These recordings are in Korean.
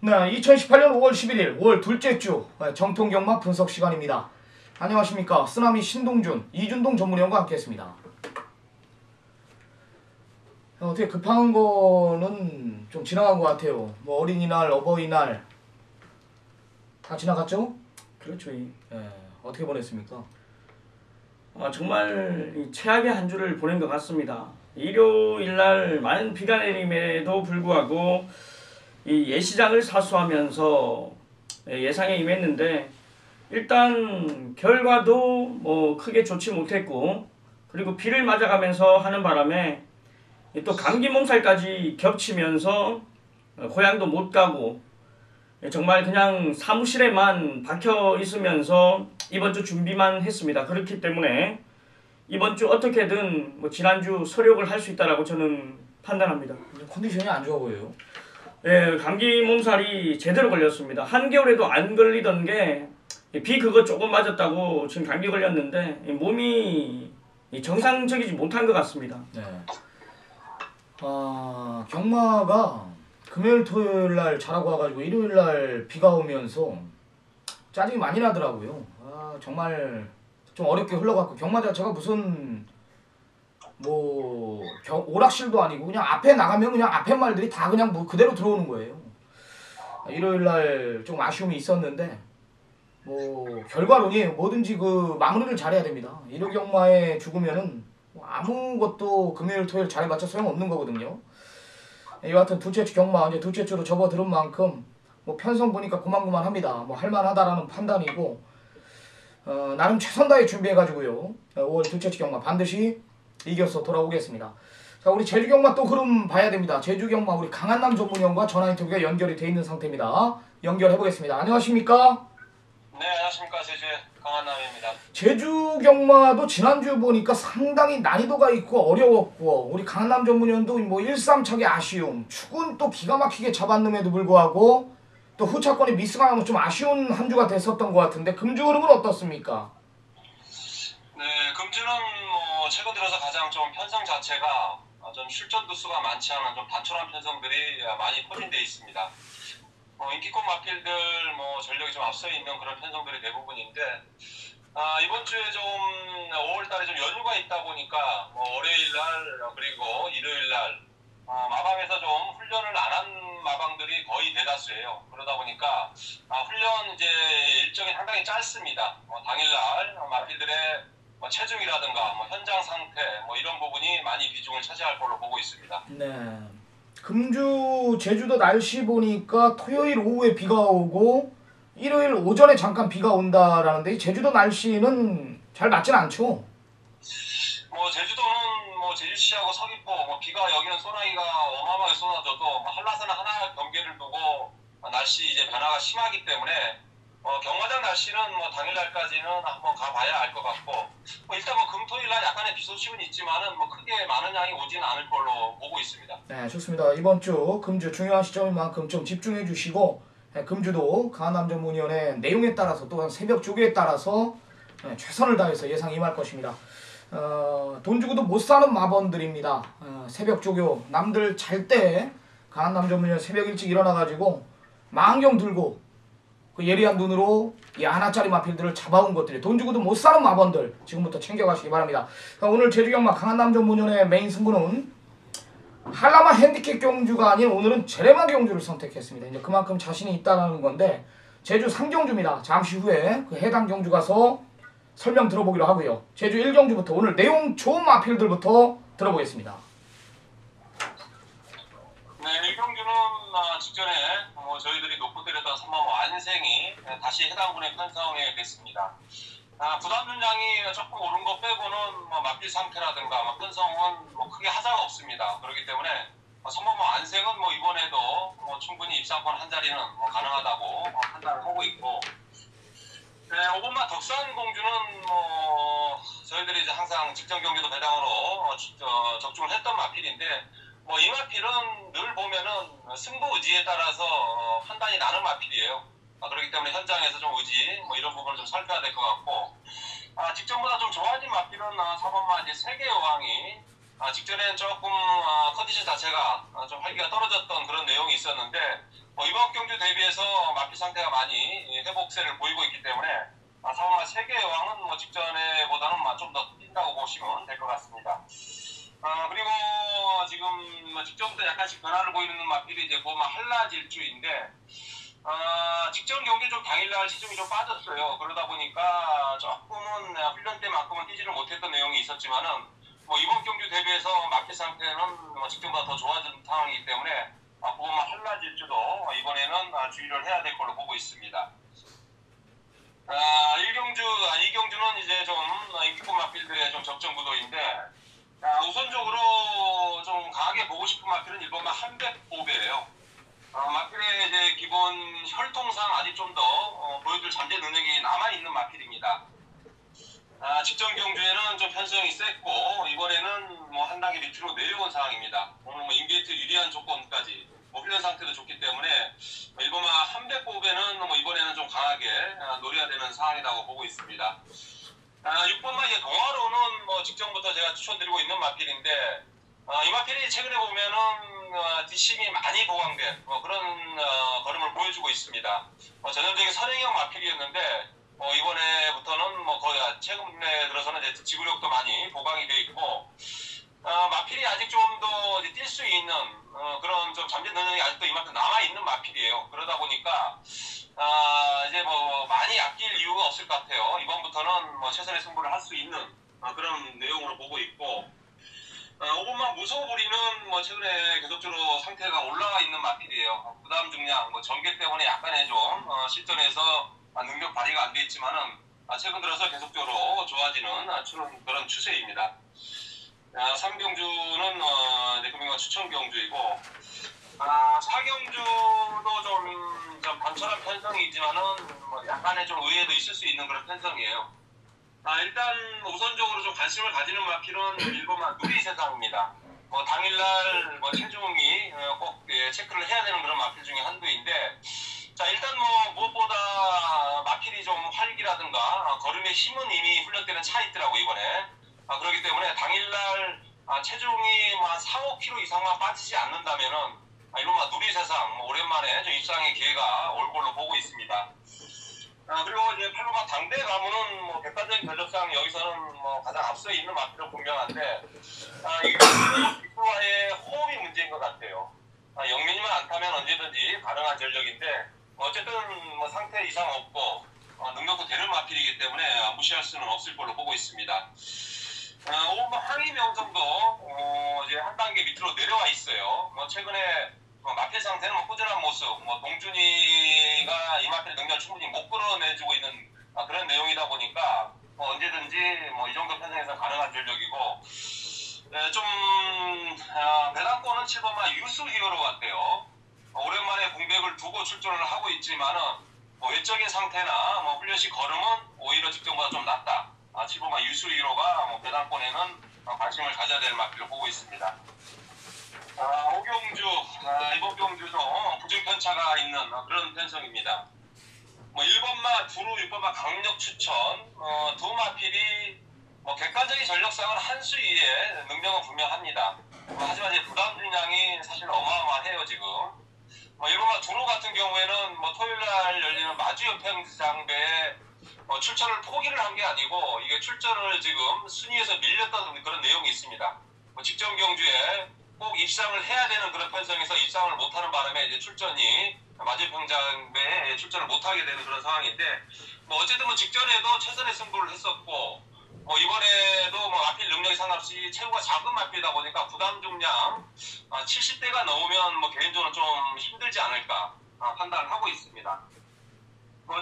네, 2018년 5월 11일 5월 둘째 주 정통경마 분석 시간입니다. 안녕하십니까. 쓰나미 신동준, 이준동 전문위원과 함께했습니다. 어떻게 급한 거는 좀 지나간 것 같아요. 뭐 어린이날, 어버이날 다 지나갔죠? 그렇죠. 어떻게 보냈습니까? 정말 최악의 한 주를 보낸 것 같습니다. 일요일날 많은 비가 내림에도 불구하고 이 예시장을 사수하면서 예상에 임했는데 일단 결과도 뭐 크게 좋지 못했고, 그리고 비를 맞아가면서 하는 바람에 또 감기 몸살까지 겹치면서 고향도 못 가고 정말 그냥 사무실에만 박혀 있으면서 이번 주 준비만 했습니다. 그렇기 때문에 이번 주 어떻게든 뭐 지난주 서력을 할 수 있다라고 저는 판단합니다. 컨디션이 안 좋아 보여요. 네, 감기 몸살이 제대로 걸렸습니다. 한겨울에도 안 걸리던 게 비 그거 조금 맞았다고 지금 감기 걸렸는데 몸이 정상적이지 못한 것 같습니다. 네. 경마가 금요일 토요일 날 잘하고 와가지고 일요일 날 비가 오면서 짜증이 많이 나더라고요. 정말 좀 어렵게 흘러갔고, 경마 자체가 무슨 뭐 오락실도 아니고 그냥 앞에 나가면 그냥 앞에 말들이 다 그냥 뭐 그대로 들어오는 거예요. 일요일 날 좀 아쉬움이 있었는데 뭐 결과론이에요. 뭐든지 그 마무리를 잘해야 됩니다. 일요 경마에 죽으면은 아무것도 금요일 토요일 잘해봤자 소용없는 거거든요. 여하튼 둘째 주 경마 이제 둘째 주로 접어들은 만큼 뭐 편성 보니까 고만고만합니다. 뭐 할만하다라는 판단이고, 나름 최선 다해 준비해가지고요 5월 둘째 주 경마 반드시 이겨서 돌아오겠습니다. 자, 우리 제주 경마 또 흐름 봐야 됩니다. 제주 경마 우리 강한남 전문위원과 전화 인터뷰가 연결이 돼 있는 상태입니다. 연결해 보겠습니다. 안녕하십니까? 네, 안녕하십니까. 제주의 강한남입니다. 제주 경마도 지난주 보니까 상당히 난이도가 있고 어려웠고, 우리 강한남 전문위원도 뭐 1-3척의 아쉬움, 축은 또 기가 막히게 잡았음에도 불구하고 또 후차권이 미스가 나면 좀 아쉬운 한 주가 됐었던 것 같은데 금주 흐름은 어떻습니까? 네, 금주는 뭐 최근 들어서 가장 좀 편성 자체가 좀 출전 두수가 많지 않은 좀 단촐한 편성들이 많이 포진되어 있습니다. 인기권 마필들 뭐 전력이 좀 앞서 있는 그런 편성들이 대부분인데, 이번 주에 좀 5월달에 좀 연휴가 있다 보니까 뭐 월요일날 그리고 일요일날 마방에서 좀 훈련을 안 한 마방들이 거의 대다수예요. 그러다 보니까 훈련 이제 일정이 상당히 짧습니다. 당일날 마필들의 체중이라든가 현장 상태 이런 부분이 많이 비중을 차지할 걸로 보고 있습니다. 네. 금주 제주도 날씨 보니까 토요일 오후에 비가 오고 일요일 오전에 잠깐 비가 온다라는데, 제주도 날씨는 잘 맞진 않죠? 제주도는 제주시하고 서귀포 비가 여기는 소나기가 어마어마하게 쏟아져도 한라산 하나 경계를 두고 날씨 이제 변화가 심하기 때문에 경마장 날씨는 당일날까지는 한번 가봐야 알 것 같고, 일단 금토일날 약간의 비 소식은 있지만은 크게 많은 양이 오지는 않을 걸로 보고 있습니다. 네, 좋습니다. 이번 주 금주 중요한 시점인 만큼 좀 집중해 주시고, 금주도 강한남 전문위원의 내용에 따라서 또한 새벽 조교에 따라서 최선을 다해서 예상 임할 것입니다. 돈 주고도 못 사는 마번들입니다. 새벽 조교 남들 잘 때 강한남 전문위원 새벽 일찍 일어나가지고 망경 들고 그 예리한 눈으로 이 하나짜리 마필들을 잡아온 것들이 돈 주고도 못 사는 마번들 지금부터 챙겨가시기 바랍니다. 오늘 제주경마 강한남 전문위원의 메인 승부는 한라마 핸디캡 경주가 아닌 오늘은 제레마 경주를 선택했습니다. 이제 그만큼 자신이 있다는 건데, 제주 3경주입니다. 잠시 후에 그 해당 경주 가서 설명 들어보기로 하고요. 제주 1경주부터 오늘 내용 좋은 마필들부터 들어보겠습니다. 네, 1경주는 직전에 저희들이 놓고 때렸던 3번 안생이 다시 해당 분에 편성이 됐습니다. 부담 분량이 조금 오른 거 빼고는 마필 상태라든가 편성은 크게 하자가 없습니다. 그렇기 때문에 3번 안생은 이번에도 충분히 입상권 한 자리는 가능하다고 판단을 하고 있고, 네, 5번마 덕산공주는 저희들이 이제 항상 직전 경기도 배당으로 적중을 했던 마필인데, 이 마필은 늘 보면은 승부 의지에 따라서 판단이 나는 마필이에요. 그렇기 때문에 현장에서 좀 의지 이런 부분을 좀 살펴야 될 것 같고, 직전보다 좀 좋아진 마필은 4번마 이제 세계 여왕이 직전에는 조금 컨디션 자체가 좀 활기가 떨어졌던 그런 내용이 있었는데, 이번 경주 대비해서 마필 상태가 많이 회복세를 보이고 있기 때문에 4번마 세계의 왕은 뭐 직전에보다는 좀 더 뛴다고 보시면 될 것 같습니다. 그리고 지금 직전부터 약간씩 변화를 보이는 마필이 이제 보면 한라질주인데 직전 경기 좀 당일날 시중이 좀 빠졌어요. 그러다 보니까 조금은 훈련 때만큼은 뛰지를 못했던 내용이 있었지만은 이번 경주 대비해서 마필 상태는 직전보다 더 좋아진 상황이기 때문에 보면 한라질주도 이번에는 주의를 해야 될 걸로 보고 있습니다. 2경주는 이제 좀 인기급 마필들의 좀 적정 구도인데 우선적으로 좀 강하게 보고 싶은 마필은 1번마 한백보배예요. 마필의 이제 기본 혈통상 아직 좀 더 보여줄 잠재 능력이 남아있는 마필입니다. 직전 경주에는 좀 편성이 셌고 이번에는 한 단계 밑으로 내려온 상황입니다. 오늘 인게이트 유리한 조건까지 훈련 상태도 좋기 때문에 1번마 한백보배는 이번에는 좀 강하게 노려야 되는 상황이라고 보고 있습니다. 6번마 이제 동화로는 직전부터 제가 추천드리고 있는 마필인데 이 마필이 최근에 보면은 뒷심이 많이 보강된 그런 걸음을 보여주고 있습니다. 전형적인 선행형 마필이었는데 이번에부터는 거의 최근에 들어서는 이제 지구력도 많이 보강이 되어 있고 마필이 아직 좀 더 뛸 수 있는 그런 좀 잠재 능력이 아직도 이만큼 남아 있는 마필이에요. 그러다 보니까 이제 많이 아낄 이유가 없을 것 같아요. 이번부터는 최선의 승부를 할 수 있는 그런 내용으로 보고 있고 5번만 무소부리는 최근에 계속적으로 상태가 올라와 있는 마필이에요. 부담 중량 전개 때문에 약간의 좀 실전에서 능력 발휘가 안 돼 있지만은 최근 들어서 계속적으로 좋아지는 그런 추세입니다. 3경주는 금융과 추천 경주이고 4경주도 좀 단촐한 편성이지만은 약간의 좀 의외도 있을 수 있는 그런 편성이에요. 일단 우선적으로 좀 관심을 가지는 마필은 1번만 누리세상입니다. 당일날 체중이 꼭 체크를 해야 되는 그런 마필 중에 한두인데 일단 무엇보다 마필이 좀 활기라든가 걸음의 힘은 이미 훈련 때는 차 있더라고 이번에. 그렇기 때문에 당일날 체중이 한 4, 5kg 이상만 빠지지 않는다면은 이번 누리세상 오랜만에 좀 입상의 기회가 올 걸로 보고 있습니다. 그리고 이제 8번마 당대 가문은 객관적인 전력상 여기서는 가장 앞서 있는 마필로 분명한데 이게 빅토와의 호흡이 문제인 것 같아요. 영민이만 안 타면 언제든지 가능한 전력인데 어쨌든 상태 이상 없고 능력도 되는 마필이기 때문에 무시할 수는 없을 걸로 보고 있습니다. 5번 항의 명성도 이제 한 단계 밑으로 내려와 있어요. 최근에 마필 상태는 꾸준한 모습, 동준이가 이 마필 능력을 충분히 못 끌어내주고 있는 그런 내용이다 보니까 언제든지 이 정도 편성에서 가능한 전력이고 좀 배당권은 7번마 유수 히어로 같아요. 오랜만에 공백을 두고 출전을 하고 있지만은 외적인 상태나 훈련 시 걸음은 오히려 직전보다 좀 낫다. 7번마 유수 히어로가 배당권에는 관심을 가져야 될 마필로 보고 있습니다. 5경주, 이번 경주도 부증편차가 있는 그런 편성입니다. 1번마 두루, 6번마 강력 추천, 두 마필이 객관적인 전력상은 한 수 이의 능력은 분명합니다. 하지만 이제 부담 중량이 사실 어마어마해요 지금. 1번마 두루 같은 경우에는 토요일날 열리는 마주연평장배에 출전을 포기를 한 게 아니고 이게 출전을 지금 순위에서 밀렸던 그런 내용이 있습니다. 직전 경주에 꼭 입상을 해야 되는 그런 편성에서 입상을 못하는 바람에 이제 출전이 마주연평장배에 출전을 못하게 되는 그런 상황인데 어쨌든 직전에도 최선의 승부를 했었고 이번에도 마필 능력이 상관없이 체구가 작은 마필이다 보니까 부담 중량 70대가 넘으면 개인적으로 좀 힘들지 않을까 판단을 하고 있습니다.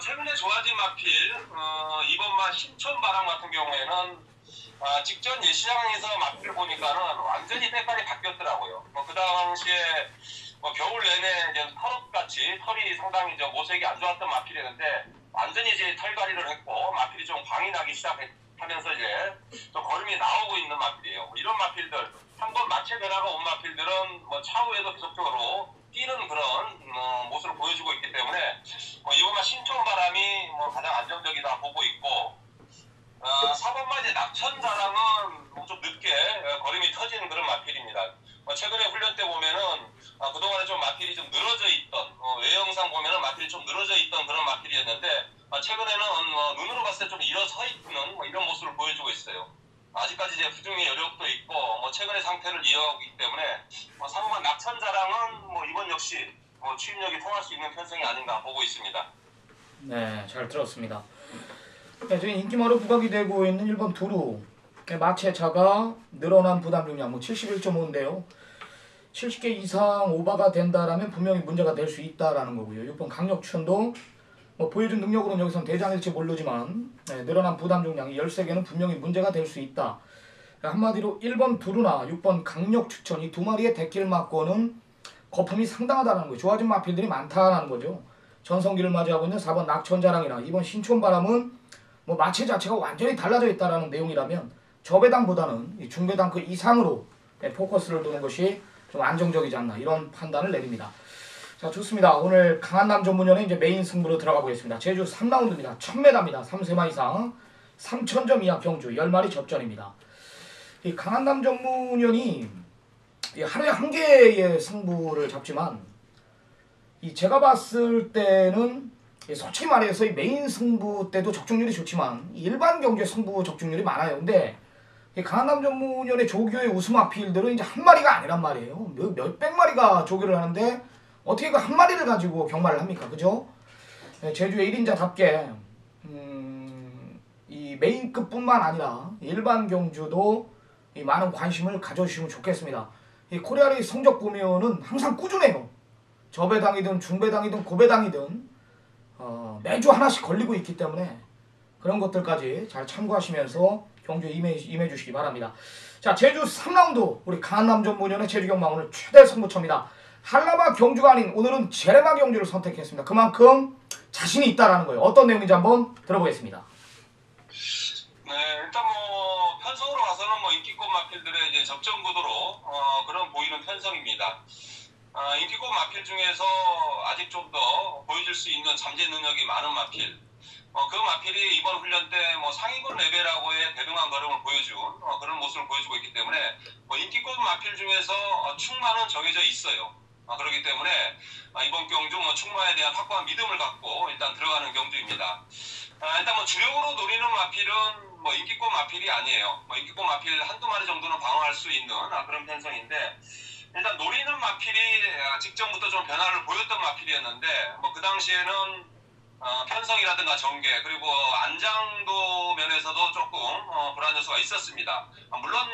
최근에 좋아진 마필 2번마 신촌바람 같은 경우에는 직전 예시장에서 마필을 보니까는 완전히 색깔이 바뀌었더라고요. 그 당시에 겨울 내내 이제 털옷같이 털이 상당히 모색이 안 좋았던 마필이었는데 완전히 이제 털갈이를 했고 마필이 좀 광이 나기 시작하면서 이제 좀 걸음이 나오고 있는 마필이에요. 이런 마필들 한번 마체 변화가 온 마필들은 차후에도 계속적으로 뛰는 그런 모습을 보여주고 있기 때문에 이번만 신촌바람이 가장 안정적이다 보고 있고 4번마 이제 낙천자랑은 좀 늦게 걸음이 터지는 그런 마필입니다. 최근에 훈련 때 보면은 그동안에 좀 마필이 좀 늘어져 있던, 외형상 보면은 마필이 좀 늘어져 있던 그런 마필이었는데, 최근에는 눈으로 봤을 때 좀 일어서 있는 이런 모습을 보여주고 있어요. 아직까지 이제 부중의 여력도 있고, 최근의 상태를 이어가고 있기 때문에, 상호간 낙천자랑은 이번 역시 추임력이 통할 수 있는 편성이 아닌가 보고 있습니다. 네, 잘 들었습니다. 네, 지금 인기마로 부각이 되고 있는 1번 두루. 마체차가 늘어난 부담 중량 71.5인데요. 70개 이상 오버가 된다라면 분명히 문제가 될 수 있다라는 거고요. 6번 강력춘도 보여준 능력으로는 여기선 대장일지 모르지만 늘어난 부담 중량이 13개는 분명히 문제가 될 수 있다. 한마디로 1번 두루나 6번 강력 추천 이 두 마리의 데끼를 맞고는 거품이 상당하다는 거예요. 좋아진 마필들이 많다라는 거죠. 전성기를 맞이하고 있는 4번 낙천자랑이나 2번 신촌바람은 마체 자체가 완전히 달라져 있다는 내용이라면 저배당보다는 중배당 그 이상으로 포커스를 두는 것이 좀 안정적이지 않나 이런 판단을 내립니다. 자, 좋습니다. 오늘 강한남 전문연의 이제 메인 승부로 들어가 보겠습니다. 제주 3라운드입니다. 1000m입니다. 3세마 이상 3000점 이하 경주 10마리 접전입니다. 이 강한남 전문연이 하루에 한 개의 승부를 잡지만 제가 봤을 때는 솔직히 말해서 이 메인 승부 때도 적중률이 좋지만 일반 경주의 승부 적중률이 많아요. 근데 강한남 전문연의 조교의 우승 아필들은 이제 한 마리가 아니란 말이에요. 몇백 마리가 조교를 하는데 어떻게 그 한 마리를 가지고 경마를 합니까? 그죠? 제주의 1인자답게 이 메인급뿐만 아니라 일반 경주도 많은 관심을 가져주시면 좋겠습니다. 이 코리아의 성적 보면은 항상 꾸준해요. 저배당이든 중배당이든 고배당이든 매주 하나씩 걸리고 있기 때문에 그런 것들까지 잘 참고하시면서 경주에 임해 주시기 바랍니다. 자, 제주 3라운드 우리 강한남 전문연의 제주경마 오늘 최대 승부처입니다. 한라마 경주가 아닌 오늘은 제레마 경주를 선택했습니다. 그만큼 자신이 있다라는 거예요. 어떤 내용인지 한번 들어보겠습니다. 네, 일단 편성으로 가서는 인기급 마필들의 이제 접전 구도로 그런 보이는 편성입니다. 인기급 마필 중에서 아직 좀 더 보여줄 수 있는 잠재 능력이 많은 마필. 그 마필이 이번 훈련 때 상위권 레벨하고의 대등한 걸음을 보여준 그런 모습을 보여주고 있기 때문에 인기급 마필 중에서 충마는 정해져 있어요. 그렇기 때문에 이번 경주 충마에 대한 확고한 믿음을 갖고 일단 들어가는 경주입니다. 일단 주력으로 노리는 마필은 인기급 마필이 아니에요. 인기급 마필 한두 마리 정도는 방어할 수 있는 그런 편성인데 일단 노리는 마필이 직전부터 좀 변화를 보였던 마필이었는데 그 당시에는 편성이라든가 전개 그리고 안장도 면에서도 조금 불안 요소가 있었습니다. 물론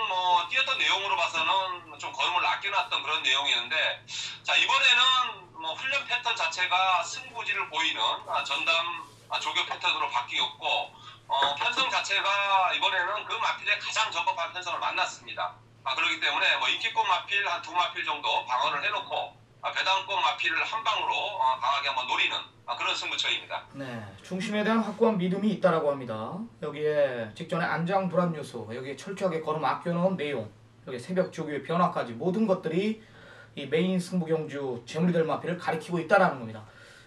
뛰었던 내용으로 봐서는 좀 걸음을 아껴놨던 그런 내용이었는데 자 이번에는 훈련 패턴 자체가 승부지를 보이는 전담 조교 패턴으로 바뀌었고 편성 자체가 이번에는 그 마필에 가장 적합한 편성을 만났습니다. 그렇기 때문에 인기급 마필 한 두 마필 정도 방어를 해놓고 배당급 마필을 한 방으로 강하게 한번 노리는 그런 승부처입니다. 네, 중심에 대한 확고한 믿음이 있다라고 합니다. 여기에 직전에 안장 불안 요소, 여기에 철저하게 걸음 아껴놓은 내용, 여기 새벽 조교의 변화까지 모든 것들이 이 메인 승부 경주 재물이 될 마필을 가리키고 있다라는 겁니다.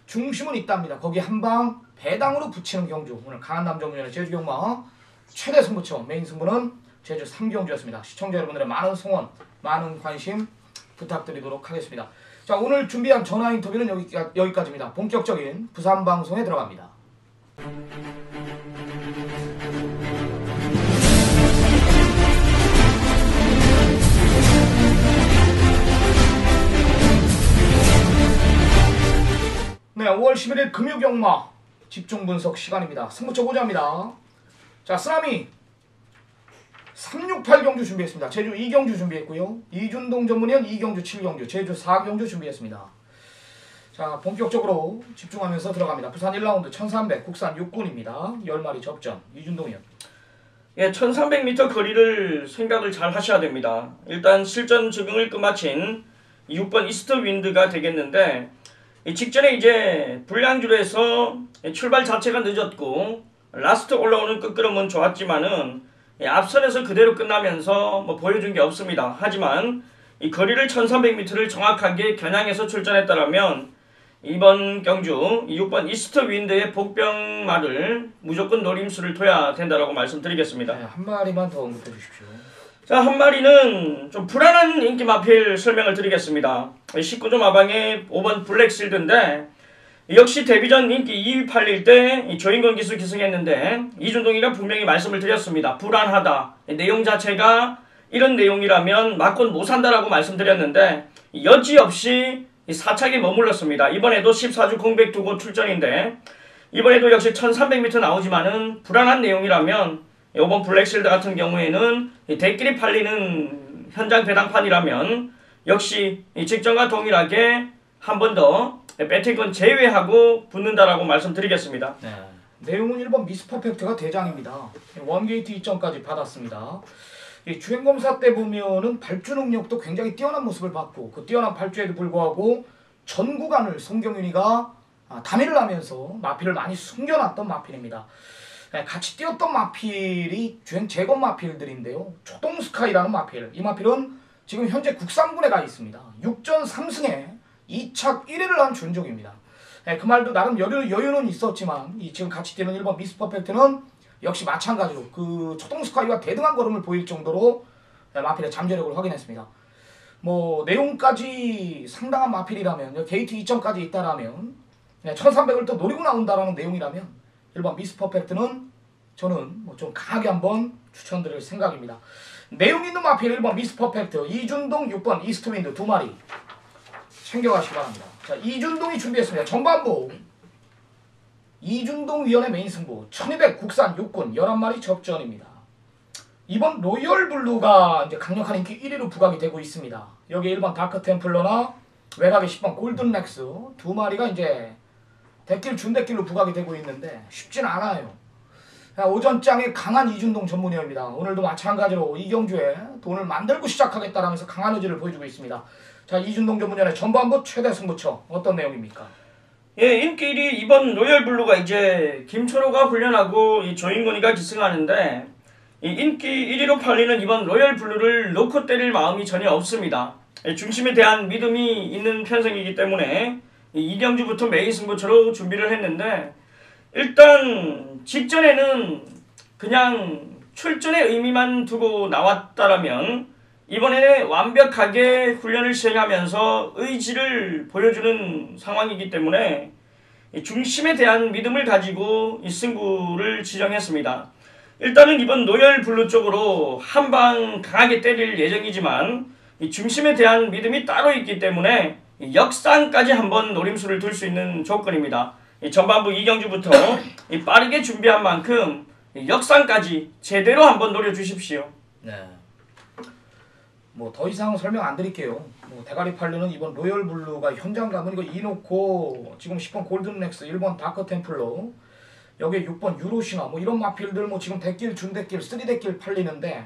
중심은 있답니다. 거기 한 방 배당으로 붙이는 경주. 오늘 강한남 전문연의 제주경마 최대 승부처 메인 승부는 제주 3경주였습니다. 시청자 여러분들의 많은 성원, 많은 관심 부탁드리도록 하겠습니다. 자, 오늘 준비한 전화 인터뷰는 여기까지입니다. 본격적인 부산 방송에 들어갑니다. 네, 5월 11일 금요경마 집중 분석 시간입니다. 승부처 보자입니다. 자, 쓰나미 368 경주 준비했습니다. 제주 2경주 준비했고요. 이준동 전문위원 2경주 7경주, 제주 4경주 준비했습니다. 자, 본격적으로 집중하면서 들어갑니다. 부산 1라운드 1300 국산 6군입니다. 10마리 접전. 이준동 위원. 예, 1300m 거리를 생각을 잘 하셔야 됩니다. 일단 실전 적응을 끝마친 6번 이스트 윈드가 되겠는데 직전에 이제 불량줄에서 출발 자체가 늦었고 라스트 올라오는 끝걸음은 좋았지만은 앞선에서 그대로 끝나면서 보여준 게 없습니다. 하지만 이 거리를 1300m를 정확하게 겨냥해서 출전했다라면 이번 경주 6번 이스트 윈드의 복병마를 무조건 노림수를 둬야 된다라고 말씀드리겠습니다. 네, 한 마리만 더 언급해 주십시오. 자, 한 마리는 좀 불안한 인기 마필 설명을 드리겠습니다. 19조 마방의 5번 블랙실드인데 역시 데뷔전 인기 2위 팔릴 때 조인권 기수 기승했는데 이준동이가 분명히 말씀을 드렸습니다. 불안하다. 내용 자체가 이런 내용이라면 맞곤 못 산다라고 말씀드렸는데 여지없이 4착에 머물렀습니다. 이번에도 14주 공백 두고 출전인데 이번에도 역시 1300m 나오지만은 불안한 내용이라면 이번 블랙실드 같은 경우에는 대끼리 팔리는 현장 배당판이라면 역시 직전과 동일하게 한 번 더 배팅권 제외하고 붙는다라고 말씀드리겠습니다. 네. 내용은 1번 미스퍼펙트가 대장입니다. 원게이트 2점까지 받았습니다. 이 주행검사 때 보면은 발주 능력도 굉장히 뛰어난 모습을 봤고 그 뛰어난 발주에도 불구하고 전 구간을 송경윤이가 단일을 하면서 마필을 많이 숨겨놨던 마필입니다. 네, 같이 뛰었던 마필이 주행 재건 마필들인데요. 초동스카이라는 마필. 이 마필은 지금 현재 국산군에 가 있습니다. 6전 3승에 2착 1위를 한 준종입니다. 네, 그 말도 나름 여유는 있었지만 지금 같이 뛰는 1번 미스퍼펙트는 역시 마찬가지로 그 초동스카이와 대등한 걸음을 보일 정도로 마필의 잠재력을 확인했습니다. 뭐 내용까지 상당한 마필이라면 게이트 2점까지 있다라면 1300을 또 노리고 나온다라는 내용이라면 1번 미스퍼펙트는 저는 뭐 좀 강하게 한번 추천드릴 생각입니다. 내용 있는 마필 1번 미스퍼펙트, 이준동 6번 이스트윈드 2마리 챙겨가시기 바랍니다. 자, 이준동이 준비했습니다. 전반부 이준동 위원의 메인 승부 1200 국산 육군 11마리 접전입니다. 이번 로열블루가 이제 강력한 인기 1위로 부각이 되고 있습니다. 여기 1번 다크템플러나 외곽의 10번 골든렉스 2마리가 이제 대길 준대길로 부각이 되고 있는데 쉽진 않아요. 오전장에 강한 이준동 전문위원입니다. 오늘도 마찬가지로 이경주에 돈을 만들고 시작하겠다라면서 강한 의지를 보여주고 있습니다. 자, 이준동 전문위원의 전반부 최대 승부처 어떤 내용입니까? 예, 인기 1위 이번 로열블루가 이제 김철호가 훈련하고 이 조인권이가 기승하는데 이 인기 1위로 팔리는 이번 로열블루를 놓고 때릴 마음이 전혀 없습니다. 중심에 대한 믿음이 있는 편성이기 때문에 이경주부터 메인 승부처로 준비를 했는데 일단 직전에는 그냥 출전의 의미만 두고 나왔다라면 이번에는 완벽하게 훈련을 시행하면서 의지를 보여주는 상황이기 때문에 중심에 대한 믿음을 가지고 이 승부를 지정했습니다. 일단은 이번 로열블루 쪽으로 한 방 강하게 때릴 예정이지만 이 중심에 대한 믿음이 따로 있기 때문에 역상까지 한번 노림수를 둘 수 있는 조건입니다. 전반부 이경주부터 빠르게 준비한 만큼 역상까지 제대로 한번 노려주십시오. 네. 뭐 더 이상 설명 안 드릴게요. 뭐 대가리 팔리는 이번 로열블루가 현장 가면 이거 이놓고 지금 10번 골든렉스, 1번 다크템플러, 여기에 6번 유로시나 뭐 이런 마필들 뭐 지금 대길, 준대길, 3대길 팔리는데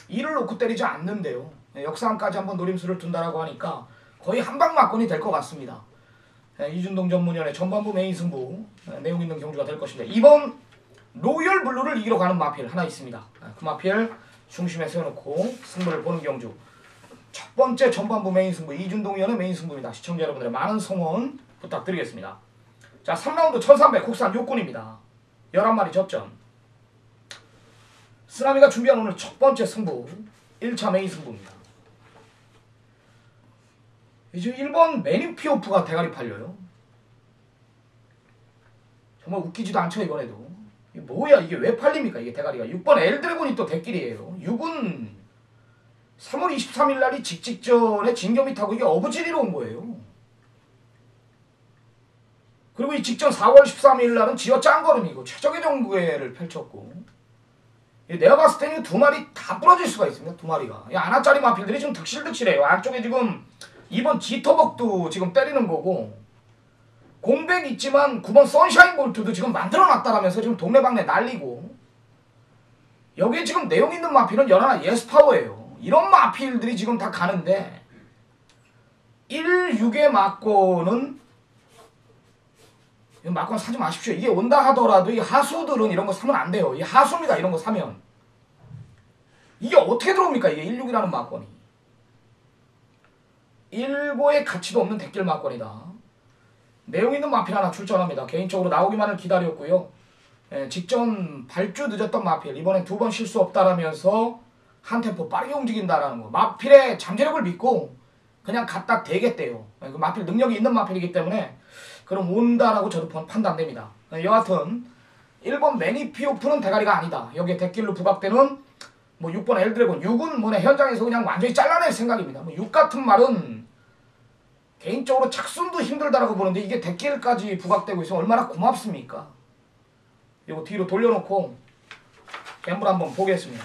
이를 놓고 때리지 않는데요. 네, 역상까지 한번 노림수를 둔다라고 하니까 거의 한방 맞건이 될 것 같습니다. 네, 이준동 전문위원의 전반부 메인 승부 내용 있는 경주가 될 것인데 이번 로열블루를 이기러 가는 마필 하나 있습니다. 그 마필 중심에 세워놓고 승부를 보는 경주. 첫 번째 전반부 메인 승부 이준동 위원의 메인 승부입니다. 시청자 여러분들의 많은 성원 부탁드리겠습니다. 자, 3라운드 1300 국산 육군입니다. 11마리 접전. 쓰나미가 준비한 오늘 첫 번째 승부 1차 메인 승부입니다. 이제 1번 매니피오프가 대가리 팔려요. 정말 웃기지도 않죠 이번에도. 이게 뭐야 이게 왜 팔립니까 이게 대가리가. 6번 엘드래곤이 또 대길이에요. 6은 3월 23일 날이 직전에 진겸이 타고 이게 어부지리로 온 거예요. 그리고 이 직전 4월 13일 날은 지어 짱걸음이고 최적의 정구회를 펼쳤고 내가 봤을 때는 2마리 다 부러질 수가 있습니다. 2마리가. 이 아나짜리 마필들이 지금 득실득실해요. 안쪽에 지금 2번 지터벅도 지금 때리는 거고 공백 있지만 9번 선샤인 볼트도 지금 만들어놨다라면서 지금 동네방네 날리고 여기에 지금 내용 있는 마필은 연하나 예스파워예요. 이런 마필들이 지금 다 가는데 1-6에 맞고는 막건 사지 마십시오. 이게 온다 하더라도 이 하수들은 이런 거 사면 안 돼요. 이 하수입니다. 이런 거 사면. 이게 어떻게 들어옵니까? 이게 16이라는 막건이. 1고의 가치도 없는 대길 막건이다. 내용 있는 마필 하나 출전합니다. 개인적으로 나오기만을 기다렸고요. 직전 발주 늦었던 마필. 이번엔 2번 실수 없다라면서 한 템포 빠르게 움직인다라는 거. 마필의 잠재력을 믿고 그냥 갖다 대겠대요. 그 마필 능력이 있는 마필이기 때문에 그럼 온다라고 저도 판단됩니다. 여하튼 1번 매니피오프는 대가리가 아니다. 여기에 덱길로 부각되는 뭐 6번 엘드래곤 6은 뭐 현장에서 그냥 완전히 잘라낼 생각입니다. 뭐 6 같은 말은 개인적으로 착순도 힘들다라고 보는데 이게 덱길까지 부각되고 있으면 얼마나 고맙습니까? 이거 뒤로 돌려놓고 갬블 한번 보겠습니다.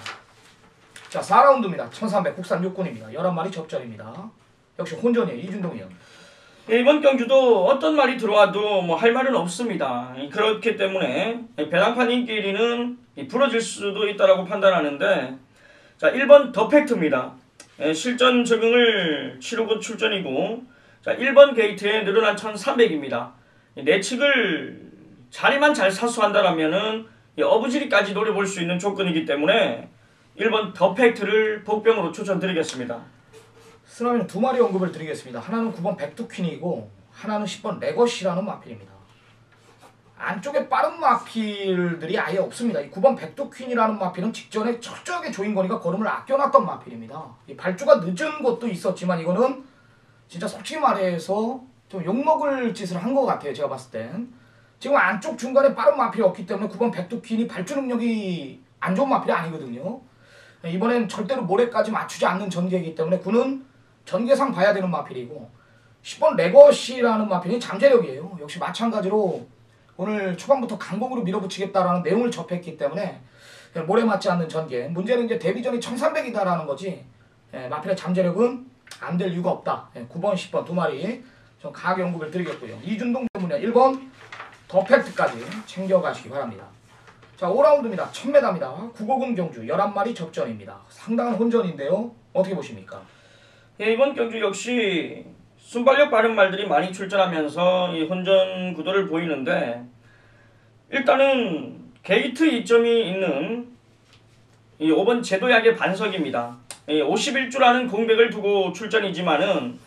자 4라운드입니다. 1300 국산 육군입니다. 11마리 접전입니다. 역시 혼전이에요. 이준동 의원. 이번 경주도 어떤 말이 들어와도 뭐 할 말은 없습니다. 그렇기 때문에 배당판 인기 1위는 부러질 수도 있다라고 판단하는데, 자 1번 더 팩트입니다. 실전 적응을 치르고 출전이고, 자 1번 게이트에 늘어난 1300입니다. 내측을 자리만 잘 사수한다라면은 어부지리까지 노려볼 수 있는 조건이기 때문에 1번 더 팩트를 복병으로 추천드리겠습니다. 쓰나미는 두 마리 언급을 드리겠습니다. 하나는 9번 백두퀸이고 하나는 10번 레거시라는 마필입니다. 안쪽에 빠른 마필들이 아예 없습니다. 이 9번 백두퀸이라는 마필은 직전에 철저하게 조인건이가 걸음을 아껴놨던 마필입니다. 이 발주가 늦은 것도 있었지만 이거는 진짜 솔직히 말해서 좀 욕먹을 짓을 한 것 같아요. 제가 봤을 땐. 지금 안쪽 중간에 빠른 마필이 없기 때문에 9번 백두퀸이 발주 능력이 안 좋은 마필이 아니거든요. 이번엔 절대로 모래까지 맞추지 않는 전개이기 때문에 9는 전개상 봐야 되는 마필이고, 10번 레거시라는 마필이 잠재력이에요. 역시 마찬가지로 오늘 초반부터 강공으로 밀어붙이겠다라는 내용을 접했기 때문에 모래 맞지 않는 전개. 문제는 이제 데뷔전이 1300이다라는 거지, 마필의 잠재력은 안 될 이유가 없다. 9번 10번 두 마리 좀 강하게 언급을 드리겠고요. 이준동 때문에 1번 더 팩트까지 챙겨가시기 바랍니다. 자 5라운드입니다. 1000m입니다. 9고군 경주 11마리 접전입니다. 상당한 혼전인데요. 어떻게 보십니까? 이번 경주 역시 순발력 빠른 말들이 많이 출전하면서 이 혼전 구도를 보이는데, 일단은 게이트 이점이 있는 이 5번 제도약의 반석입니다. 51주라는 공백을 두고 출전이지만은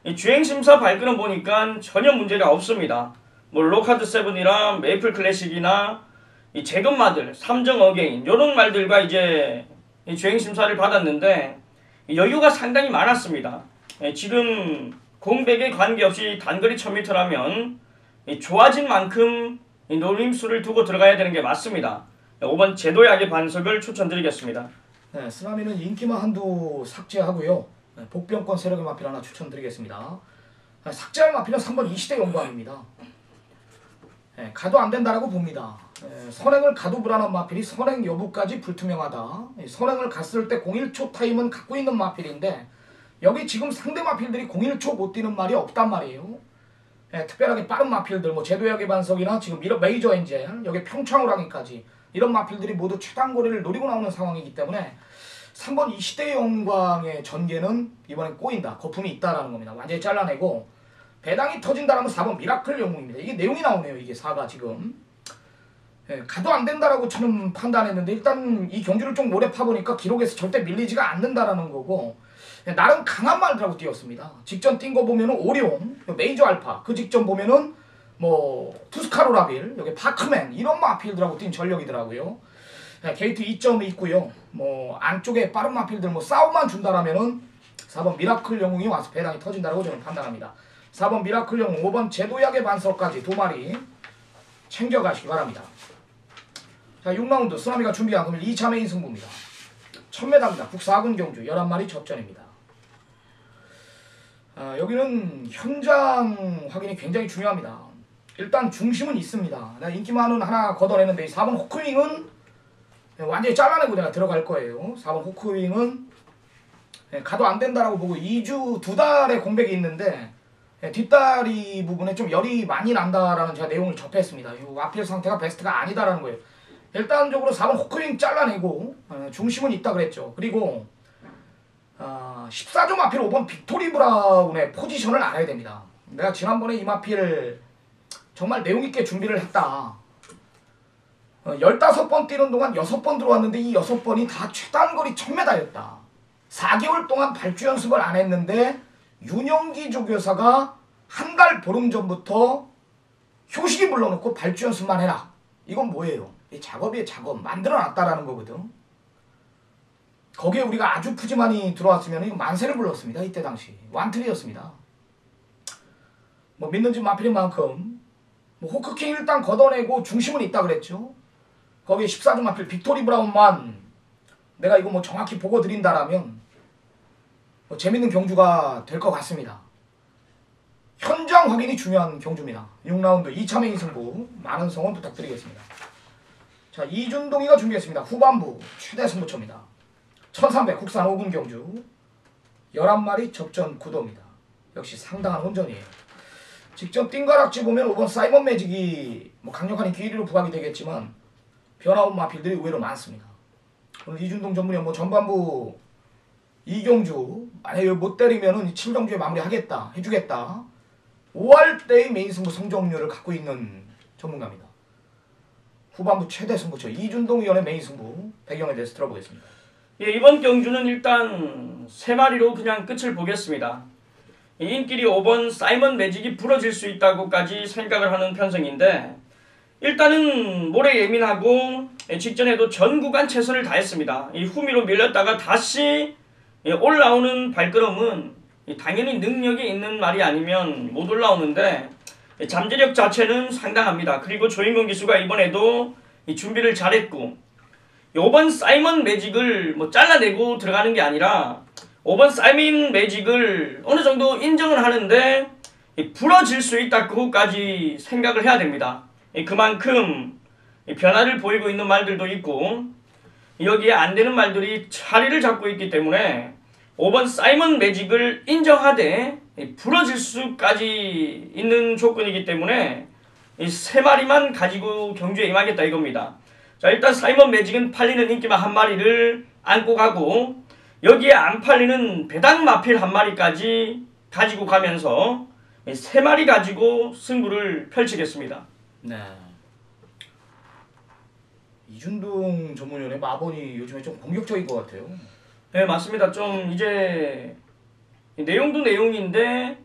이 주행심사 발끈을 보니까 전혀 문제가 없습니다. 뭐 로카드 세븐이랑 메이플 클래식이나 이 재건마들, 삼정 어게인 이런 말들과 이제 이 주행심사를 받았는데 여유가 상당히 많았습니다. 지금 공백에 관계없이 단거리 1000m라면 좋아진 만큼 노림수를 두고 들어가야 되는 게 맞습니다. 5번 제도약의 반석을 추천드리겠습니다. 네, 쓰나미는 인기만 한두 삭제하고요. 복병권 세력의 마필 하나 추천드리겠습니다. 삭제할 마필은 3번 이시대 영광입니다. 가도 안 된다라고 봅니다. 선행을 가도 불안한 마필이 선행 여부까지 불투명하다. 선행을 갔을 때 01초 타임은 갖고 있는 마필인데 여기 지금 상대 마필들이 01초 못 뛰는 말이 없단 말이에요. 특별하게 빠른 마필들, 뭐 제도약의 반석이나 지금 메이저 엔젤, 여기 평창호랑이까지 이런 마필들이 모두 최단거리를 노리고 나오는 상황이기 때문에 3번 이시대 영광의 전개는 이번엔 꼬인다. 거품이 있다라는 겁니다. 완전히 잘라내고 배당이 터진다라면 4번 미라클 영웅입니다. 이게 내용이 나오네요. 이게 4가 지금. 가도 안 된다라고 저는 판단했는데 일단 이 경기를 좀 오래 파보니까 기록에서 절대 밀리지가 않는다라는 거고, 나름 강한 말들하고 뛰었습니다. 직전 뛴 거 보면은 오리온, 메이저 알파, 그 직전 보면은 뭐 투스카로라빌, 여기 파크맨 이런 마필들하고 뛴 전력이더라고요. 게이트 2점이 있고요. 뭐 안쪽에 빠른 마필들 뭐 싸움만 준다라면은 4번 미라클 영웅이 와서 배당이 터진다라고 저는 판단합니다. 4번 미라클 영웅, 5번 제도약의 반석까지 두 마리 챙겨가시기 바랍니다. 자 6라운드 쓰나미가 준비한 금일 2차 메인 승부입니다. 1000m입니다. 국사군 경주 11마리 접전입니다. 여기는 현장 확인이 굉장히 중요합니다. 일단 중심은 있습니다. 내가 인기 많은 하나 걷어내는데 4번 호크윙은 완전히 잘라내고 내가 들어갈 거예요. 4번 호크윙은 가도 안 된다라고 보고 2주 2달의 공백이 있는데 뒷다리 부분에 좀 열이 많이 난다라는 제가 내용을 접했습니다. 이 앞필 상태가 베스트가 아니다라는 거예요. 일단적으로 4번 호크윙 잘라내고 중심은 있다 그랬죠. 그리고 14점 앞필 5번 빅토리 브라운의 포지션을 알아야 됩니다. 내가 지난번에 이 마필 정말 내용있게 준비를 했다. 15번 뛰는 동안 6번 들어왔는데 이 6번이 다 최단거리 1000m였다. 4개월 동안 발주 연습을 안 했는데 윤영기 조교사가 한 달 보름 전부터 효식이 불러놓고 발주 연습만 해라. 이건 뭐예요? 이 작업이에요. 작업. 만들어놨다라는 거거든. 거기에 우리가 아주 푸짐하니 들어왔으면 이거 만세를 불렀습니다. 이때 당시 완틀이었습니다. 뭐 믿는 집 마필인 만큼 뭐 호크킹 일단 걷어내고 중심은 있다 그랬죠. 거기에 14주 마필 빅토리 브라운만 내가 이거 뭐 정확히 보고 드린다라면 뭐 재밌는 경주가 될 것 같습니다. 현장 확인이 중요한 경주입니다. 6라운드 2차 메인 승부 많은 성원 부탁드리겠습니다. 자, 이준동이가 준비했습니다. 후반부 최대 승부처입니다. 1300 국산 5군 경주 11마리 접전 구도입니다. 역시 상당한 혼전이에요. 직접 띵가락지 보면 5번 사이먼 매직이 뭐 강력한 기회로 부각이 되겠지만 변화온 마필들이 의외로 많습니다. 오늘 이준동 전문위원 뭐 전반부 이경주 만약에 못 때리면은 7경주에 마무리하겠다 해주겠다 5할 때의 메인 승부 성적률을 갖고 있는 전문가입니다. 후반부 최대 승부처 이준동 위원의 메인 승부 배경에 대해서 들어보겠습니다. 예, 이번 경주는 일단 3마리로 그냥 끝을 보겠습니다. 인끼리 5번 사이먼 매직이 부러질 수 있다고까지 생각을 하는 편성인데 일단은 모래 예민하고 직전에도 전 구간 최선을 다했습니다. 이 후미로 밀렸다가 다시 올라오는 발걸음은 당연히 능력이 있는 말이 아니면 못 올라오는데 잠재력 자체는 상당합니다. 그리고 조인권 기수가 이번에도 준비를 잘했고 5번 사이먼 매직을 뭐 잘라내고 들어가는 게 아니라 5번 사이먼 매직을 어느 정도 인정을 하는데 부러질 수 있다고까지 생각을 해야 됩니다. 그만큼 변화를 보이고 있는 말들도 있고 여기에 안 되는 말들이 자리를 잡고 있기 때문에 5번 사이먼 매직을 인정하되 부러질 수까지 있는 조건이기 때문에 이 3마리만 가지고 경주에 임하겠다 이겁니다. 자, 일단 사이먼 매직은 팔리는 인기만 1마리를 안고 가고 여기에 안 팔리는 배당 마필 1마리까지 가지고 가면서 3마리 가지고 승부를 펼치겠습니다. 네. 이준동 전문위원의 마번이 요즘에 좀 공격적인 것 같아요. 네, 맞습니다. 좀 이제 내용도 내용인데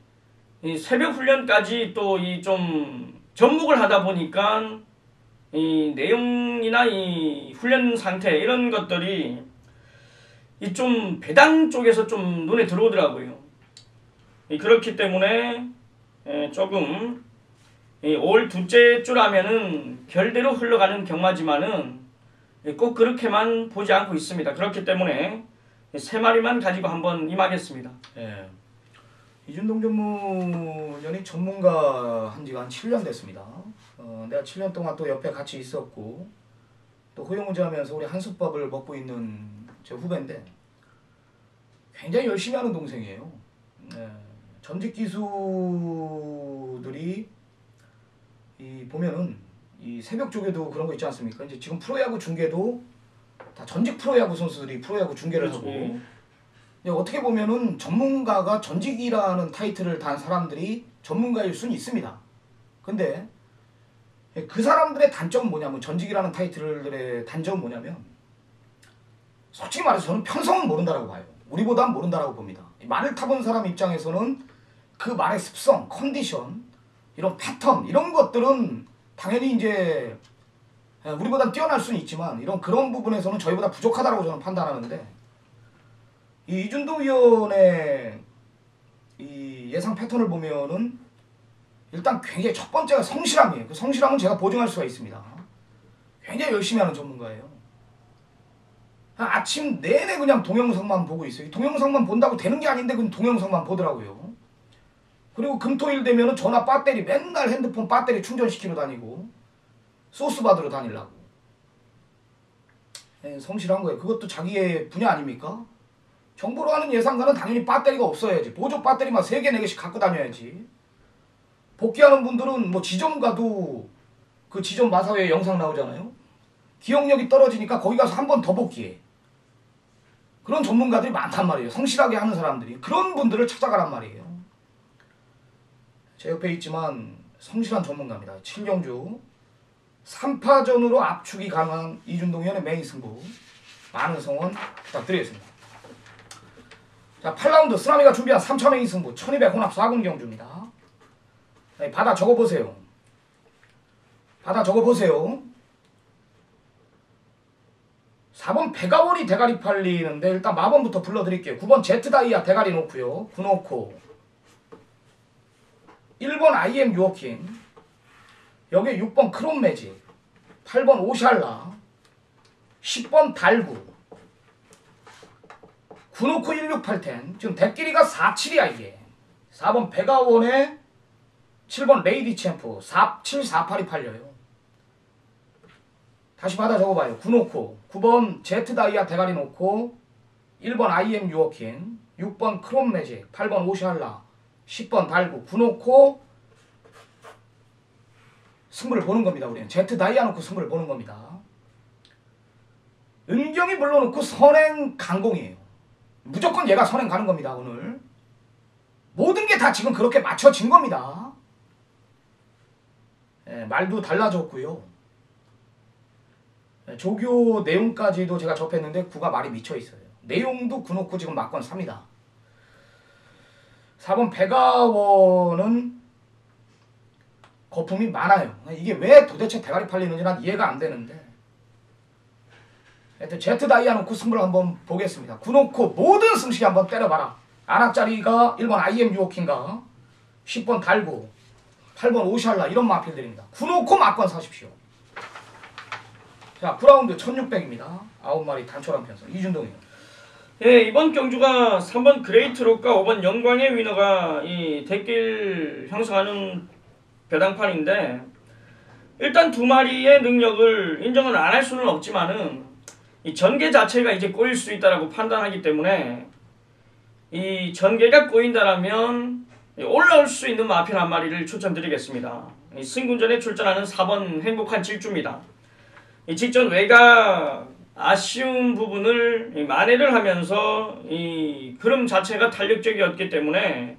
이 새벽 훈련까지 또 이 좀 접목을 하다 보니까 이 내용이나 이 훈련 상태 이런 것들이 이 좀 배당 쪽에서 좀 눈에 들어오더라고요. 그렇기 때문에 조금 5월 둘째 주라면은 결대로 흘러가는 경마지만은 꼭 그렇게만 보지 않고 있습니다. 그렇기 때문에 3마리만 가지고 한번 임하겠습니다. 예. 이준동 전문위원이 전문가 한 지가 한 7년 됐습니다. 내가 7년 동안 또 옆에 같이 있었고 또 호용우제하면서 우리 한솥밥을 먹고 있는 제 후배인데 굉장히 열심히 하는 동생이에요. 예. 전직 기수들이 보면은 이 새벽 쪽에도 그런 거 있지 않습니까? 이제 지금 프로야구 중계도 다 전직 프로야구 선수들이 프로야구 중계를 그렇죠. 하고 어떻게 보면은 전문가가 전직이라는 타이틀을 단 사람들이 전문가일 수는 있습니다. 근데 그 사람들의 단점은 뭐냐면 전직이라는 타이틀들의 단점은 뭐냐면 솔직히 말해서 저는 편성은 모른다라고 봐요. 우리보단 모른다라고 봅니다. 말을 타본 사람 입장에서는 그 말의 습성, 컨디션, 이런 패턴 이런 것들은 당연히 이제 우리보다 뛰어날 수는 있지만 그런 부분에서는 저희보다 부족하다고 저는 판단하는데 이 이준동 위원의 이 예상 패턴을 보면은 일단 굉장히 첫 번째가 성실함이에요. 그 성실함은 제가 보증할 수가 있습니다. 굉장히 열심히 하는 전문가예요. 아침 내내 그냥 동영상만 보고 있어요. 동영상만 본다고 되는 게 아닌데 그냥 동영상만 보더라고요. 그리고 금토일 되면은 전화 배터리 맨날 핸드폰 배터리 충전시키러 다니고 소스 받으러 다니려고. 성실한 거예요. 그것도 자기의 분야 아닙니까? 정보로 하는 예상가는 당연히 배터리가 없어야지. 보조 배터리만 3개, 4개씩 갖고 다녀야지. 복귀하는 분들은 뭐 지점 가도 그 지점 마사회 영상 나오잖아요. 기억력이 떨어지니까 거기 가서 한 번 더 복귀해. 그런 전문가들이 많단 말이에요. 성실하게 하는 사람들이. 그런 분들을 찾아가란 말이에요. 제 옆에 있지만 성실한 전문가입니다. 7경주 3파전으로 압축이 가능한 이준동 위원의 메인 승부 많은 성원 부탁드리겠습니다. 자, 8라운드 쓰나미가 준비한 3차 메인 승부 1200 혼합 4군 경주입니다. 네, 받아 적어보세요. 받아 적어보세요. 4번 백아원이 대가리 팔리는데 일단 마번부터 불러드릴게요. 9번 제트다이아 대가리 놓고요. 9 놓고 1번 IM 유어킹, 여기에 6번 크롬 매직, 8번 오샬라, 10번 달구, 9 놓고 16810. 지금 대끼리가 47이야 이게. 4번 백아원에 7번 레이디 챔프 4748이 팔려요. 다시 받아 적어봐요. 9 놓고 9번 제트다이아 대가리 놓고 1번 IM 유어킹, 6번 크롬 매직, 8번 오샬라, 10번 달구, 9 놓고 승부를 보는 겁니다. 우리는 제트다이아 놓고 승부를 보는 겁니다. 은경이 불러놓고 선행 강공이에요. 무조건 얘가 선행 가는 겁니다. 오늘 모든 게 다 지금 그렇게 맞춰진 겁니다. 말도 달라졌고요. 조교 내용까지도 제가 접했는데 9가 말이 미쳐있어요. 내용도 9 놓고 지금 막건 삽니다. 4번 백아원은 거품이 많아요. 이게 왜 도대체 대가리 팔리는지 난 이해가 안 되는데, 하여튼 제트다이아 놓고 승부를 한번 보겠습니다. 9 놓고 모든 승식 한번 때려봐라. 안악자리가 1번 IM 유오킹가, 10번 달구, 8번 오샬라, 이런 마필들입니다. 9 놓고 막건 사십시오. 자, 9라운드 1600입니다. 9마리 단촐한 편성 이준동이요. 예, 이번 경주가 3번 그레이트록과 5번 영광의 위너가 이 대길 형성하는 배당판인데, 일단 두 마리의 능력을 인정을 안 할 수는 없지만은 이 전개 자체가 이제 꼬일 수 있다라고 판단하기 때문에, 이 전개가 꼬인다라면 올라올 수 있는 마필 한 마리를 추천드리겠습니다. 이 승군전에 출전하는 4번 행복한 질주입니다. 이 직전 외곽 아쉬운 부분을 만회를 하면서 이 그름 자체가 탄력적이었기 때문에,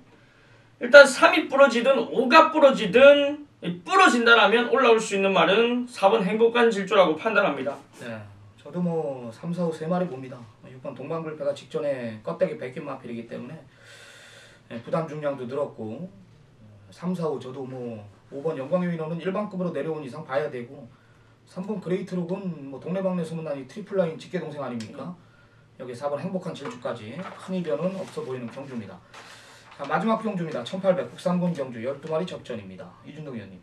일단 3이 부러지든 5가 부러지든 부러진다라면 올라올 수 있는 말은 4번 행복한 질주라고 판단합니다. 네, 저도 뭐 3, 4, 5 3마리 봅니다. 6번 동방불패가 직전에 껍데기 벗긴 마필이기 때문에 부담 중량도 늘었고, 3, 4, 5 저도 뭐 5번 영광의 위너는 일반급으로 내려온 이상 봐야 되고, 3번 그레이트록은 뭐 동네방네 소문난 이 트리플라인 직계 동생 아닙니까? 여기 4번 행복한 질주까지 큰 이변은 없어 보이는 경주입니다. 자, 마지막 경주입니다. 1800 국산군 경주 12마리 접전입니다. 이준동 의원님.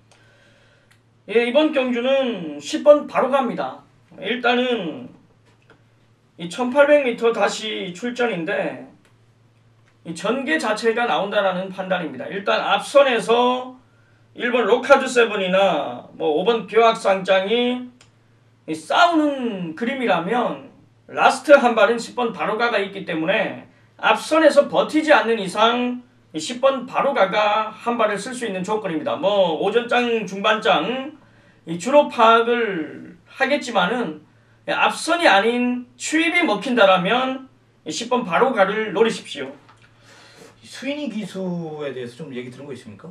예, 이번 경주는 10번 바로 갑니다. 일단은 이 1800m 다시 출전인데, 이 전개 자체가 나온다라는 판단입니다. 일단 앞선에서 1번 로카드 세븐이나 뭐 5번 벼악상장이 싸우는 그림이라면 라스트 한 발은 10번 바로가가 있기 때문에, 앞선에서 버티지 않는 이상 10번 바로가가 한 발을 쓸 수 있는 조건입니다. 뭐 오전장 중반장 주로 파악을 하겠지만은 앞선이 아닌 추입이 먹힌다라면 10번 바로가를 노리십시오. 스위니 기수에 대해서 좀 얘기 들은 거 있습니까?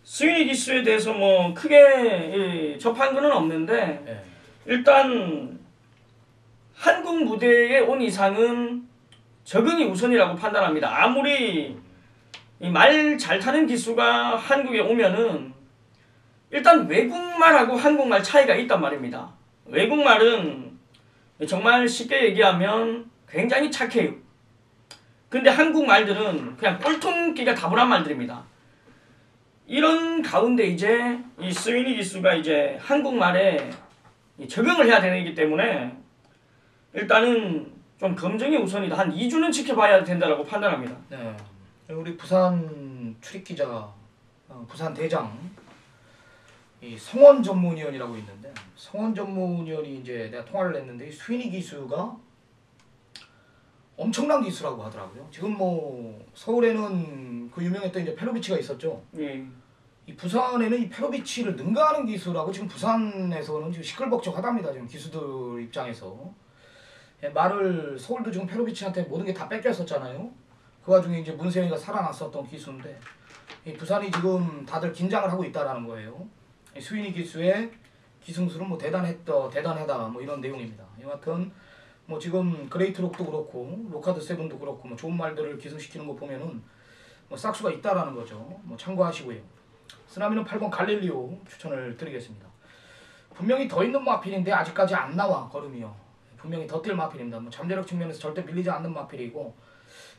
스위니 기수에 대해서 뭐 크게 접한 거는 없는데, 네. 일단 한국 무대에 온 이상은 적응이 우선이라고 판단합니다. 아무리 말 잘 타는 기수가 한국에 오면은 일단 외국말하고 한국말 차이가 있단 말입니다. 외국말은 정말 쉽게 얘기하면 굉장히 착해요. 근데 한국말들은 그냥 꼴통기가 다분한 말들입니다. 이런 가운데 이제 이 스위니 기수가 이제 한국말에 적응을 해야 되기 때문에 일단은 좀 검증이 우선이다. 한 2주는 지켜봐야 된다고 판단합니다. 네, 우리 부산 출입기자, 부산 대장 이 성원 전문위원이라고 있는데, 성원 전문위원이 이제 내가 통화를 했는데, 이 스위니 기수가 엄청난 기수라고 하더라고요. 지금 뭐 서울에는 그 유명했던 이제 페로비치가 있었죠. 예. 이 부산에는 이 페로비치를 능가하는 기수라고 지금 부산에서는 지금 시끌벅적하답니다. 지금 기수들 입장에서. 말을 서울도 지금 페로비치한테 모든 게 다 뺏겼었잖아요. 그 와중에 이제 문세영이가 살아났었던 기수인데, 이 부산이 지금 다들 긴장을 하고 있다라는 거예요. 이 스위니 기수의 기승술은 뭐 대단하다 뭐 이런 내용입니다. 여하튼 뭐 지금 그레이트록도 그렇고 로카드 세븐도 그렇고 뭐 좋은 말들을 기승시키는 거 보면은 뭐 싹수가 있다라는 거죠. 뭐 참고하시고요. 쓰나미는 8번 갈릴리오 추천을 드리겠습니다. 분명히 더 있는 마필인데 아직까지 안 나와 걸음이요. 분명히 더 뛸 마필입니다. 뭐 잠재력 측면에서 절대 밀리지 않는 마필이고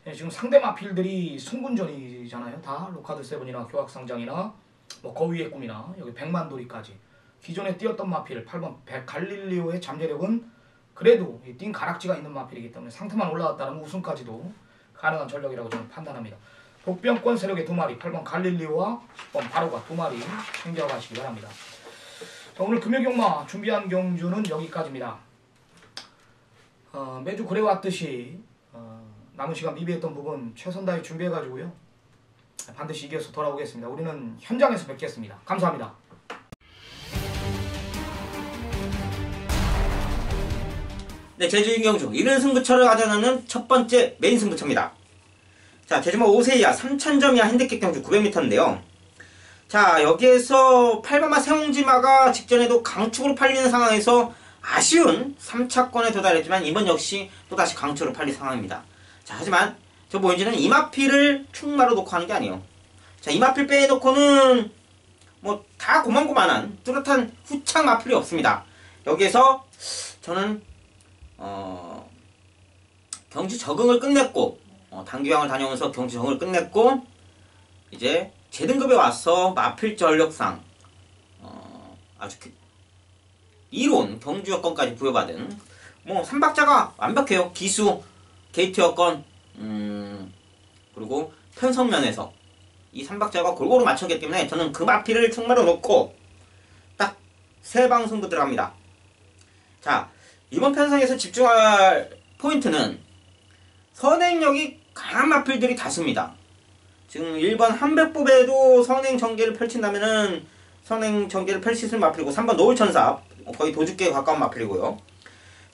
예, 지금 상대 마필들이 승분전이잖아요. 다 로카드 세븐이나 교학상장이나 뭐 거위의 꿈이나 여기 백만도리까지 기존에 뛰었던 마필 8번 갈릴리오의 잠재력은 그래도 뛴 가락지가 있는 마필이기 때문에 상태만 올라왔다면 우승까지도 가능한 전력이라고 저는 판단합니다. 독병권 세력의 2마리 8번 갈릴리오와 10번 바로가 2마리 챙겨가시기 바랍니다. 자, 오늘 금요경마 준비한 경주는 여기까지입니다. 매주 그래왔듯이 남은 시간 미비했던 부분 최선 다해 준비해가지고요. 반드시 이겨서 돌아오겠습니다. 우리는 현장에서 뵙겠습니다. 감사합니다. 네, 제주 경주 1승부처를 가져가는 첫 번째 메인 승부처입니다. 자, 제주마 5세이야 3000점 이하 핸디캡 경주 900m인데요. 자, 여기에서 8번마 세홍지마가 직전에도 강축으로 팔리는 상황에서 아쉬운 3차권에 도달했지만 이번 역시 또다시 강축으로 팔린 상황입니다. 자, 하지만 저 보이지는 이마필을 충마로 놓고 하는 게 아니에요. 자, 이마필 빼놓고는 뭐 다 고만고만한 뚜렷한 후착 마필이 없습니다. 여기에서 저는 경주 적응을 끝냈고 단기왕을 다녀오면서 경주 적응을 끝냈고 이제 제등급에 와서 마필 전력상 아주 이론 경주 여건까지 부여받은 뭐 3박자가 완벽해요. 기수, 게이트 여건 그리고 편성면에서 이 3박자가 골고루 맞췄기 때문에 저는 그 마필을 충마로 놓고 딱 3방승부 들어갑니다. 자, 이번 편성에서 집중할 포인트는 선행력이 강한 마필들이 다수입니다. 지금 1번 한백법에도 선행 전개를 펼친다면은 선행 전개를 펼칠 수 있는 마필이고 3번 노을천사 거의 도주계에 가까운 마필이고요.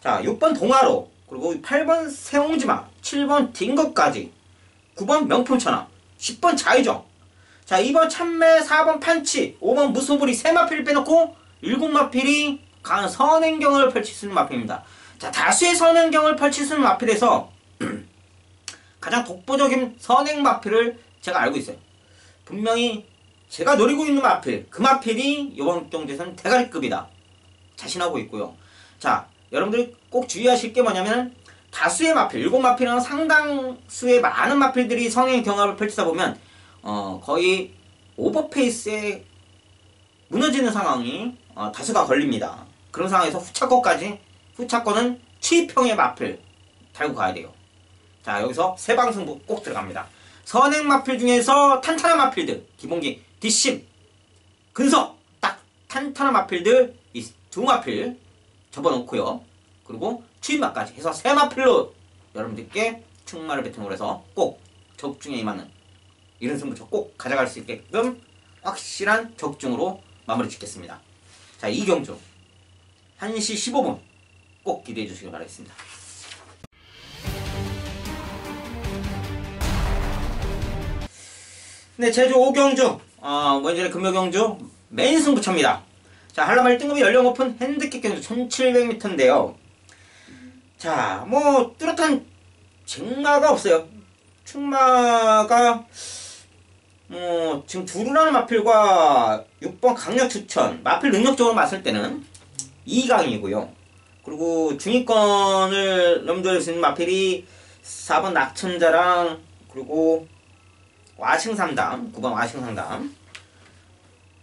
자, 6번 동화로 그리고 8번 세홍지마 7번 딩거까지 9번 명품천하 10번 자의정 자, 2번 참매 4번 판치 5번 무소불이 3마필을 빼놓고 7마필이 강한 선행경을 펼칠 수 있는 마필입니다. 자, 다수의 선행경을 펼칠 수 있는 마필에서 가장 독보적인 선행 마필을 제가 알고 있어요. 분명히 제가 노리고 있는 마필, 그 마필이 이번 경주에서는 대가리급이다. 자신하고 있고요. 자, 여러분들이 꼭 주의하실 게 뭐냐면 다수의 마필, 7마필은 상당수의 많은 마필들이 선행 경합을 펼치다 보면 거의 오버페이스에 무너지는 상황이 다수가 걸립니다. 그런 상황에서 후차권은 취평의 마필 달고 가야 돼요. 자, 여기서 세방승부 꼭 들어갑니다. 선행 마필 중에서 탄탄한 마필들 기본기 뒷심 근석 딱 탄탄한 마필들 이 2마필 접어놓고요. 그리고 추임마까지 해서 3마필로 여러분들께 충마를 베팅을 해서 꼭 적중에 임하는 이런 승부처 꼭 가져갈 수 있게끔 확실한 적중으로 마무리 짓겠습니다. 자, 이 경주 1시 15분 꼭 기대해 주시길 바라겠습니다. 네, 제주 5경주 먼저 금요경주 메인 승부처입니다. 자, 한라말 1등급이 연령 오픈 핸디캡 경주 1700m인데요. 자, 뭐 뚜렷한 쟁마가 없어요. 충마가 지금 두루라는 마필과 6번 강력 추천 마필 능력적으로 봤을 때는 2강이고요. 그리고 중위권을 넘들 수 있는 마필이 4번 낙천자랑 그리고 와싱상담 9번 와싱상담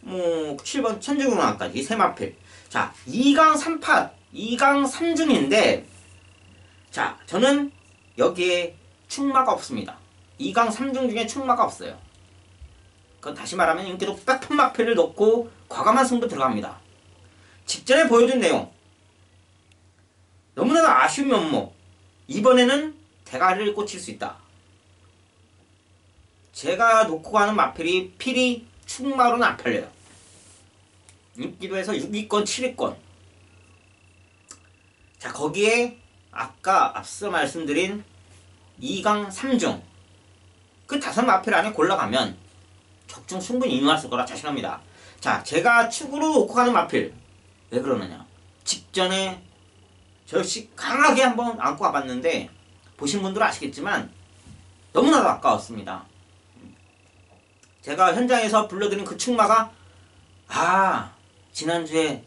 7번 천주궁왕까지 3마필. 자, 2강 3팟 2강 3중인데 자, 저는 여기에 충마가 없습니다. 2강 3중 중에 충마가 없어요. 그건 다시 말하면 인기도 백픈 마필을 넣고 과감한 승부 들어갑니다. 직전에 보여준 내용 너무나도 아쉬운 면모. 이번에는 대가리를 꽂힐 수 있다. 제가 놓고 가는 마필이 필이 충마로는 안 팔려요. 인기도 해서 6위권 7위권. 자, 거기에 아까 앞서 말씀드린 2강 3중 그 5마필 안에 골라가면 적중 충분히 이용할 거라 자신합니다. 자, 제가 축으로 놓고 가는 마필 왜 그러느냐, 직전에 저 역시 강하게 한번 안고 가봤는데 보신 분들은 아시겠지만 너무나도 아까웠습니다. 제가 현장에서 불러드린 그 충마가 지난주에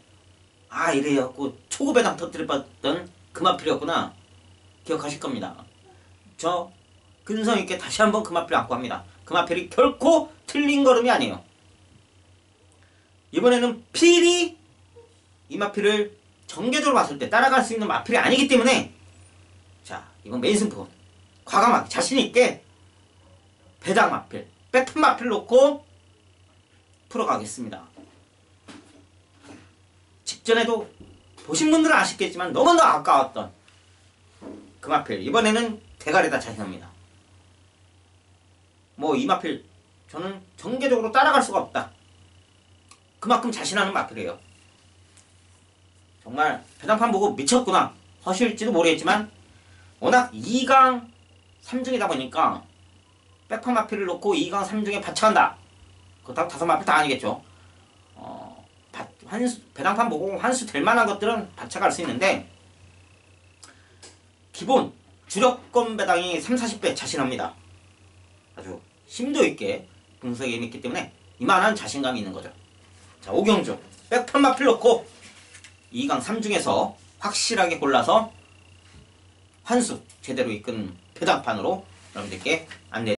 이래갖고 초고배당 터뜨릴 뻔했던 금화필이었구나 기억하실 겁니다. 저 근성 있게 다시 한번 금화필 안고합니다. 금화필이 결코 틀린 걸음이 아니에요. 이번에는 필이 이 마필을 전개적으로 봤을 때 따라갈 수 있는 마필이 아니기 때문에 자 이번 메인 승부 과감하게 자신있게 배당 마필 백판 마필 놓고 풀어가겠습니다. 직전에도 보신 분들은 아시겠지만 너무나 아까웠던 금화필 이번에는 대가리다 자신합니다. 뭐 이 마필 저는 전개적으로 따라갈 수가 없다. 그만큼 자신하는 마필이에요. 정말 배당판 보고 미쳤구나 하실지도 모르겠지만 워낙 2강 3중이다 보니까 백판 마필을 놓고 2강 3중에 바쳐간다. 그렇다고 5마필 다 아니겠죠. 배당판 보고 환수 될 만한 것들은 바쳐갈 수 있는데 기본 주력권 배당이 3, 40배 자신합니다. 아주 심도 있게 분석에 임했기 때문에 이만한 자신감이 있는 거죠. 자, 오경주 백판 마필 놓고 2강 3중에서 확실하게 골라서 환수 제대로 이끈 배당판으로 여러분들께 안내